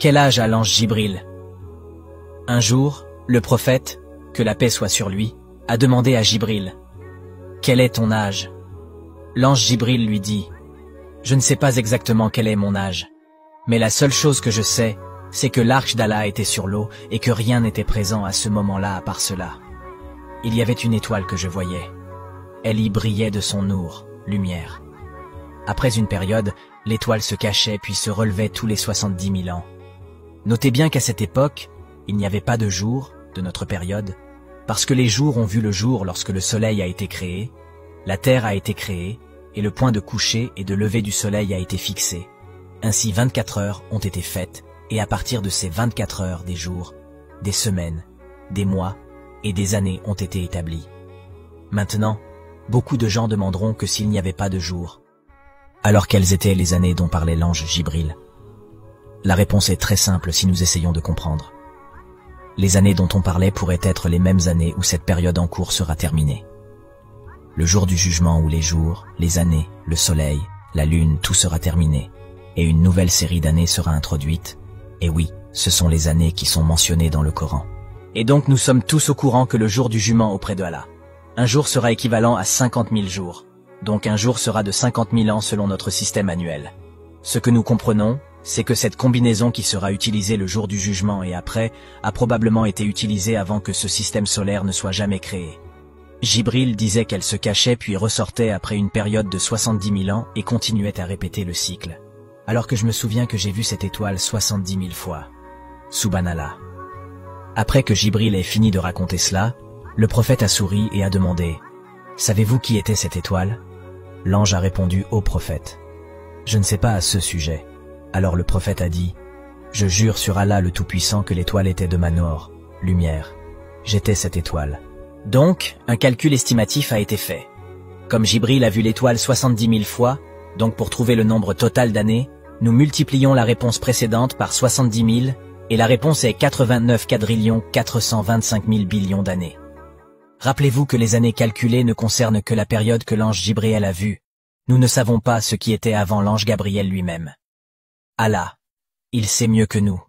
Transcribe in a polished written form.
Quel âge a l'ange Jibril? Un jour, le prophète, que la paix soit sur lui, a demandé à Jibril: quel est ton âge? L'ange Jibril lui dit: je ne sais pas exactement quel est mon âge, mais la seule chose que je sais, c'est que l'arche d'Allah était sur l'eau et que rien n'était présent à ce moment-là à part cela. Il y avait une étoile que je voyais. Elle y brillait de son nour, lumière. Après une période, l'étoile se cachait puis se relevait tous les 70 000 ans. Notez bien qu'à cette époque, il n'y avait pas de jour, de notre période, parce que les jours ont vu le jour lorsque le soleil a été créé, la terre a été créée, et le point de coucher et de lever du soleil a été fixé. Ainsi 24 heures ont été faites, et à partir de ces 24 heures des jours, des semaines, des mois et des années ont été établis. Maintenant, beaucoup de gens demanderont que s'il n'y avait pas de jour, alors quelles étaient les années dont parlait l'ange Jibril? La réponse est très simple si nous essayons de comprendre. Les années dont on parlait pourraient être les mêmes années où cette période en cours sera terminée. Le jour du jugement où les jours, les années, le soleil, la lune, tout sera terminé, et une nouvelle série d'années sera introduite, et oui, ce sont les années qui sont mentionnées dans le Coran. Et donc nous sommes tous au courant que le jour du jugement auprès de Allah, un jour sera équivalent à 50 000 jours, donc un jour sera de 50 000 ans selon notre système annuel. Ce que nous comprenons, c'est que cette combinaison qui sera utilisée le jour du jugement et après a probablement été utilisée avant que ce système solaire ne soit jamais créé. Jibril disait qu'elle se cachait puis ressortait après une période de 70 000 ans et continuait à répéter le cycle. Alors que je me souviens que j'ai vu cette étoile 70 000 fois. Subhanallah. Après que Jibril ait fini de raconter cela, le prophète a souri et a demandé: savez-vous qui était cette étoile? L'ange a répondu au prophète: je ne sais pas à ce sujet. Alors le prophète a dit: je jure sur Allah le Tout-Puissant que l'étoile était de ma nour, lumière. J'étais cette étoile. Donc, un calcul estimatif a été fait. Comme Jibril a vu l'étoile 70 000 fois, donc pour trouver le nombre total d'années, nous multiplions la réponse précédente par 70 000, et la réponse est 89 425 000 billions d'années. Rappelez-vous que les années calculées ne concernent que la période que l'ange Jibril a vue. Nous ne savons pas ce qui était avant l'ange Gabriel lui-même. Allah, il sait mieux que nous.